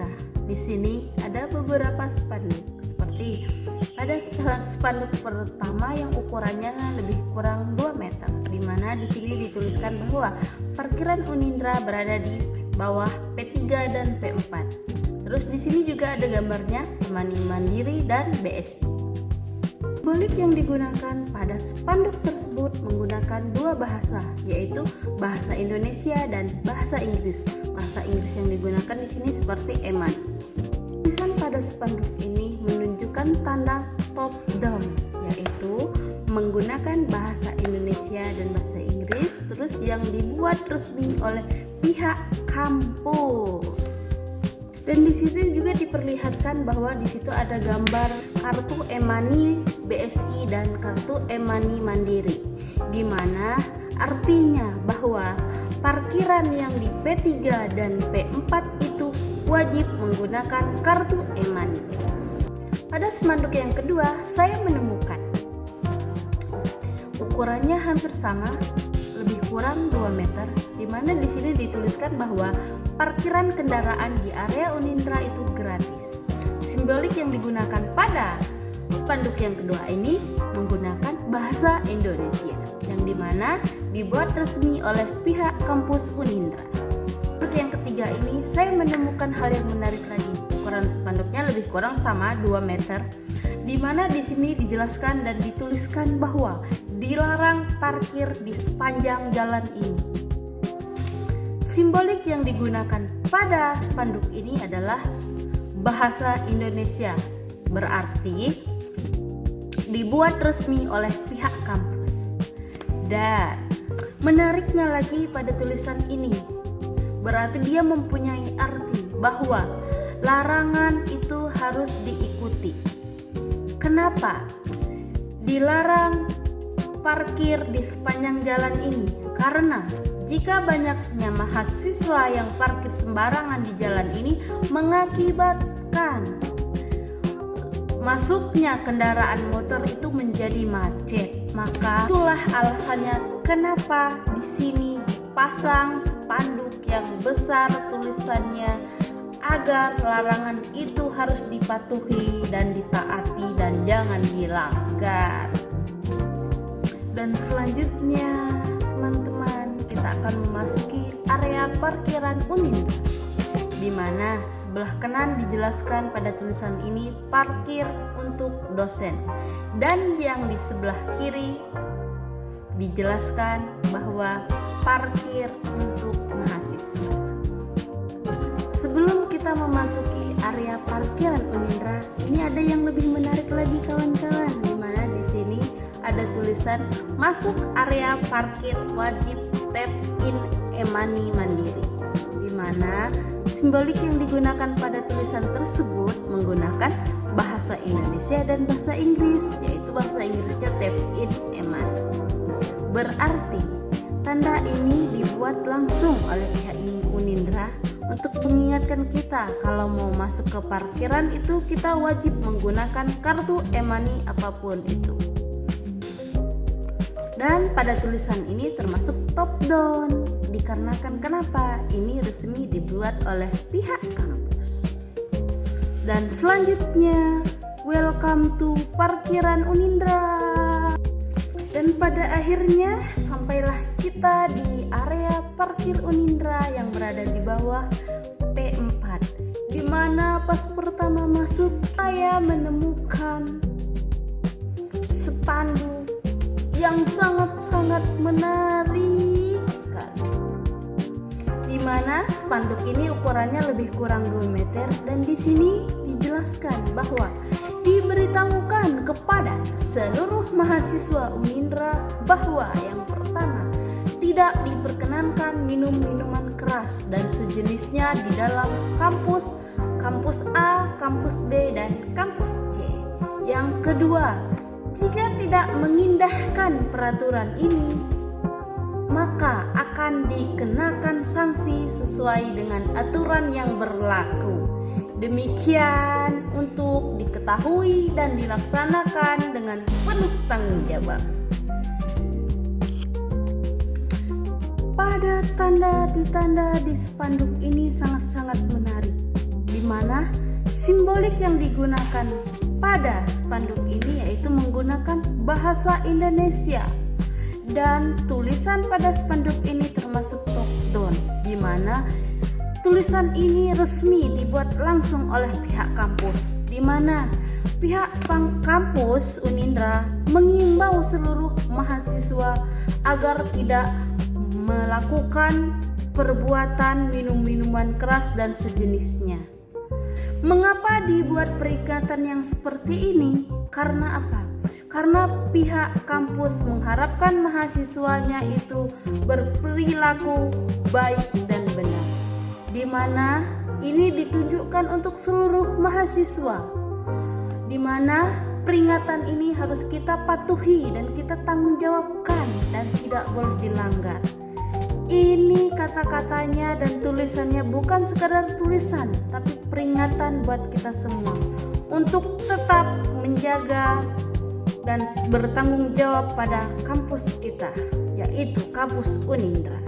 Unindra. Di sini ada beberapa spanduk. Seperti pada spanduk pertama yang ukurannya lebih kurang 2 meter, di mana di sini dituliskan bahwa parkiran Unindra berada di bawah P3 dan P4. Terus di sini juga ada gambarnya Emani Mandiri dan BSI. Simbolik yang digunakan pada spanduk tersebut menggunakan dua bahasa, yaitu bahasa Indonesia dan bahasa Inggris. Bahasa Inggris yang digunakan di sini seperti Emani. Tulisan pada spanduk ini menunjukkan tanda top down, yaitu menggunakan bahasa Indonesia dan bahasa Inggris, terus yang dibuat resmi oleh pihak kampus. Dan di situ juga diperlihatkan bahwa di situ ada gambar kartu Emani BSI dan kartu Emani Mandiri, di mana artinya bahwa parkiran yang di P3 dan P4 itu wajib menggunakan kartu Emani. Pada spanduk yang kedua, saya menemukan ukurannya hampir sama, lebih kurang 2 meter, di mana di sini dituliskan bahwa parkiran kendaraan di area Unindra itu gratis. Simbolik yang digunakan pada spanduk yang kedua ini menggunakan bahasa Indonesia, yang dimana dibuat resmi oleh pihak kampus Unindra. Spanduk yang ketiga ini saya menemukan hal yang menarik lagi. Ukuran spanduknya lebih kurang sama 2 meter, di mana di sini dijelaskan dan dituliskan bahwa dilarang parkir di sepanjang jalan ini. Simbolik yang digunakan pada spanduk ini adalah bahasa Indonesia, berarti dibuat resmi oleh pihak kampus. Dan menariknya lagi pada tulisan ini, berarti dia mempunyai arti bahwa larangan itu harus diikuti. Kenapa dilarang parkir di sepanjang jalan ini? Karena jika banyaknya mahasiswa yang parkir sembarangan di jalan ini mengakibatkan masuknya kendaraan motor itu menjadi macet. Maka itulah alasannya kenapa di sini dipasang spanduk yang besar tulisannya agar larangan itu harus dipatuhi dan ditaati dan jangan dilanggar. Dan selanjutnya teman-teman, kita akan memasuki area parkiran Unindra, di mana sebelah kanan dijelaskan pada tulisan ini parkir untuk dosen, dan yang di sebelah kiri dijelaskan bahwa parkir untuk mahasiswa. Sebelum kita memasuki area parkiran Unindra, ini ada yang lebih menarik lagi kawan-kawan, di mana di sini ada tulisan masuk area parkir wajib tap in Emani Mandiri, di mana simbolik yang digunakan pada tulisan tersebut menggunakan bahasa Indonesia dan bahasa Inggris, yaitu bahasa Inggrisnya tap in Emani. Berarti tanda ini dibuat langsung oleh pihak Unindra untuk mengingatkan kita kalau mau masuk ke parkiran itu kita wajib menggunakan kartu Emani apapun itu. Dan pada tulisan ini termasuk top down, dikarenakan kenapa? Ini resmi dibuat oleh pihak kampus. Dan selanjutnya, welcome to parkiran Unindra. Dan pada akhirnya sampailah kita di area parkir Unindra yang berada di bawah P4, di mana pas pertama masuk saya menemukan spanduk yang sangat-sangat menarik sekali, di mana spanduk ini ukurannya lebih kurang 2 meter, dan di sini dijelaskan bahwa diberitahukan kepada seluruh mahasiswa Unindra bahwa yang pertama, tidak diperkenankan minum minuman keras dan sejenisnya di dalam kampus A, kampus B, dan kampus C. Yang kedua, jika tidak mengindahkan peraturan ini, maka akan dikenakan sanksi sesuai dengan aturan yang berlaku. Demikian untuk diketahui dan dilaksanakan dengan penuh tanggung jawab. Pada tanda di spanduk ini sangat-sangat menarik, di mana simbolik yang digunakan pada spanduk ini yaitu menggunakan bahasa Indonesia. Dan tulisan pada spanduk ini termasuk top down, di mana tulisan ini resmi dibuat langsung oleh pihak kampus, di mana pihak kampus Unindra mengimbau seluruh mahasiswa agar tidak melakukan perbuatan minum-minuman keras dan sejenisnya. Mengapa dibuat peringatan yang seperti ini? Karena apa? Karena pihak kampus mengharapkan mahasiswanya itu berperilaku baik dan benar, di mana ini ditunjukkan untuk seluruh mahasiswa, di mana peringatan ini harus kita patuhi dan kita tanggung jawabkan dan tidak boleh dilanggar. Ini kata-katanya dan tulisannya bukan sekadar tulisan, tapi peringatan buat kita semua untuk tetap menjaga dan bertanggung jawab pada kampus kita, yaitu kampus Unindra.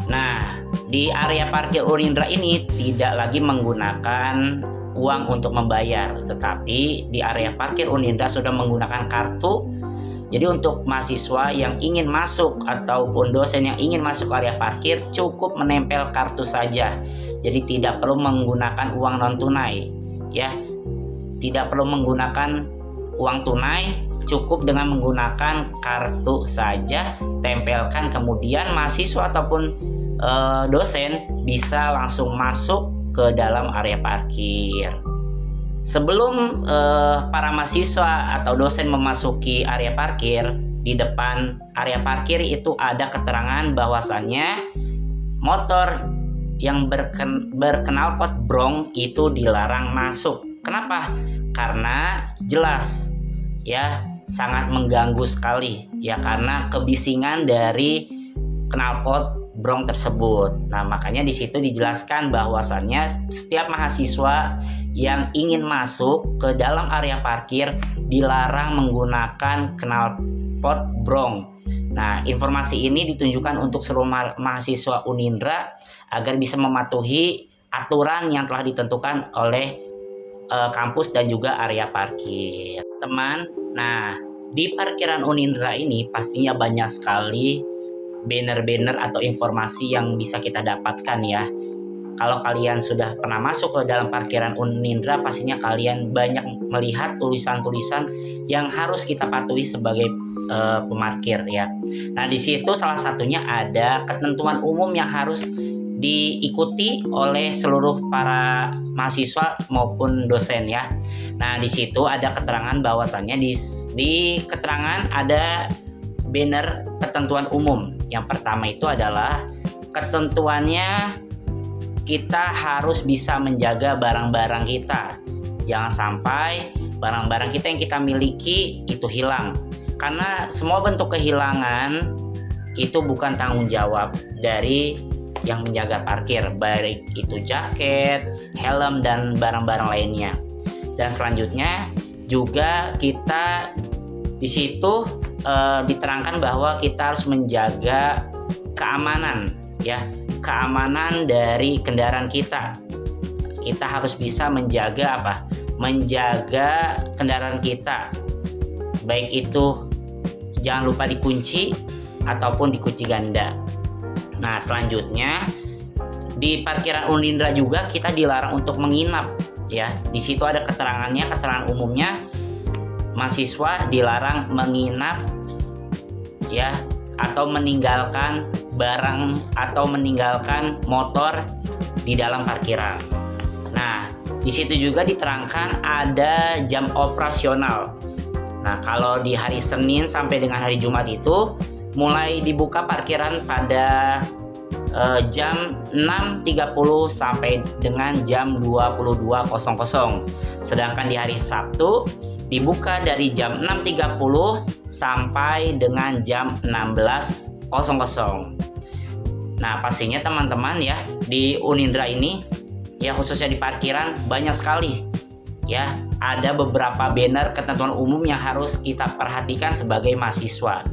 Nah, di area parkir Unindra ini tidak lagi menggunakan uang untuk membayar, tetapi di area parkir Unindra sudah menggunakan kartu. Jadi untuk mahasiswa yang ingin masuk ataupun dosen yang ingin masuk area parkir cukup menempel kartu saja. Jadi tidak perlu menggunakan uang non tunai, ya. Tidak perlu menggunakan uang tunai, cukup dengan menggunakan kartu saja, tempelkan, kemudian mahasiswa ataupun dosen bisa langsung masuk ke dalam area parkir. Sebelum para mahasiswa atau dosen memasuki area parkir, di depan area parkir itu ada keterangan bahwasannya motor yang berknalpot brong itu dilarang masuk. Kenapa? Karena jelas ya sangat mengganggu sekali ya, karena kebisingan dari knalpot brong tersebut. Nah, makanya di situ dijelaskan bahwasannya setiap mahasiswa yang ingin masuk ke dalam area parkir dilarang menggunakan knalpot brong. Nah, informasi ini ditunjukkan untuk seluruh mahasiswa Unindra agar bisa mematuhi aturan yang telah ditentukan oleh kampus dan juga area parkir. Teman, nah di parkiran Unindra ini pastinya banyak sekali banner-banner atau informasi yang bisa kita dapatkan ya. Kalau kalian sudah pernah masuk ke dalam parkiran Unindra, pastinya kalian banyak melihat tulisan-tulisan yang harus kita patuhi sebagai pemarkir ya. Nah, di situ salah satunya ada ketentuan umum yang harus diikuti oleh seluruh para mahasiswa maupun dosen ya. Nah, di situ ada keterangan bahwasannya di keterangan ada banner ketentuan umum. Yang pertama itu adalah ketentuannya kita harus bisa menjaga barang-barang kita. Jangan sampai barang-barang kita yang kita miliki itu hilang. Karena semua bentuk kehilangan itu bukan tanggung jawab dari yang menjaga parkir, baik itu jaket, helm, dan barang-barang lainnya. Dan selanjutnya juga kita di situ diterangkan bahwa kita harus menjaga keamanan ya, keamanan dari kendaraan kita. Kita harus bisa menjaga apa? Menjaga kendaraan kita. Baik itu jangan lupa dikunci ataupun dikunci ganda. Nah, selanjutnya di parkiran Unindra juga kita dilarang untuk menginap ya. Di situ ada keterangannya, keterangan umumnya mahasiswa dilarang menginap ya, atau meninggalkan barang atau meninggalkan motor di dalam parkiran. Nah, di situ juga diterangkan ada jam operasional. Nah, kalau di hari Senin sampai dengan hari Jumat itu mulai dibuka parkiran pada jam 6.30 sampai dengan jam 22.00. Sedangkan di hari Sabtu dibuka dari jam 6.30 sampai dengan jam 16.00. Nah, pastinya teman-teman ya, di Unindra ini ya, khususnya di parkiran banyak sekali ya, ada beberapa banner ketentuan umum yang harus kita perhatikan sebagai mahasiswa.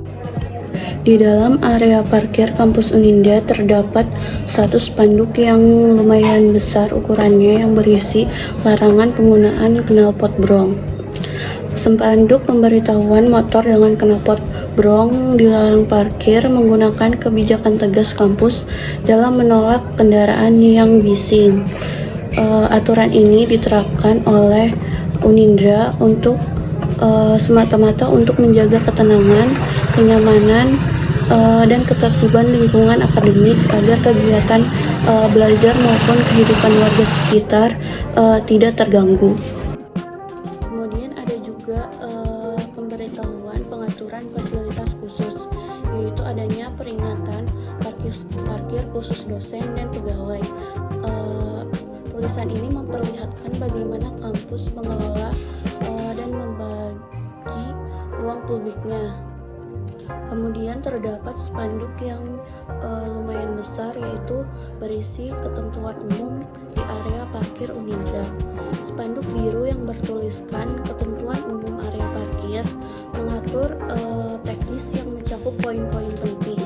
Di dalam area parkir kampus Uninda terdapat satu spanduk yang lumayan besar ukurannya yang berisi larangan penggunaan knalpot brong. Spanduk pemberitahuan motor dengan knalpot brong dilarang parkir menggunakan kebijakan tegas kampus dalam menolak kendaraan yang bising. Aturan ini diterapkan oleh Unindra untuk semata-mata untuk menjaga ketenangan, kenyamanan, dan ketertiban lingkungan akademik agar kegiatan belajar maupun kehidupan warga sekitar tidak terganggu. Kemudian ada juga pemberitahuan pengaturan fasilitas khusus, yaitu adanya peringatan parkir khusus dosen dan pegawai. Tulisan ini memperlihatkan bagaimana kampus mengelola dan membagi ruang publiknya. Kemudian terdapat spanduk yang lumayan besar, yaitu berisi ketentuan umum di area parkir Unindra. Spanduk biru yang bertuliskan ketentuan umum area parkir mengatur teknis yang mencakup poin-poin penting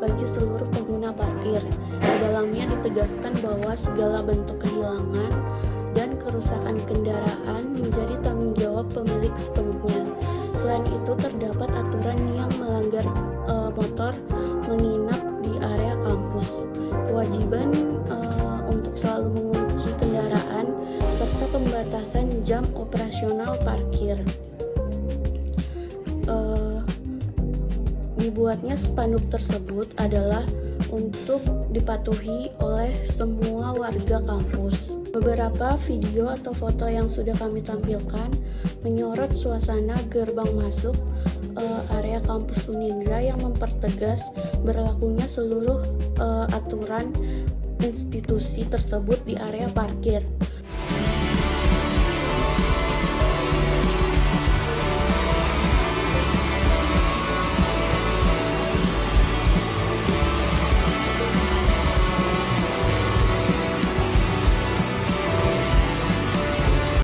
bagi seluruh pengguna parkir. Di dalamnya ditegaskan bahwa segala bentuk kehilangan dan kerusakan kendaraan menjadi tanggung jawab pemilik sepenuhnya. Selain itu terdapat aturan yang melanggar motor menginap di area kampus, kewajiban untuk selalu mengunci kendaraan, serta pembatasan jam operasional parkir. Dibuatnya spanduk tersebut adalah untuk dipatuhi oleh semua warga kampus. Beberapa video atau foto yang sudah kami tampilkan menyorot suasana gerbang masuk area kampus Unindra yang mempertegas berlakunya seluruh aturan institusi tersebut di area parkir.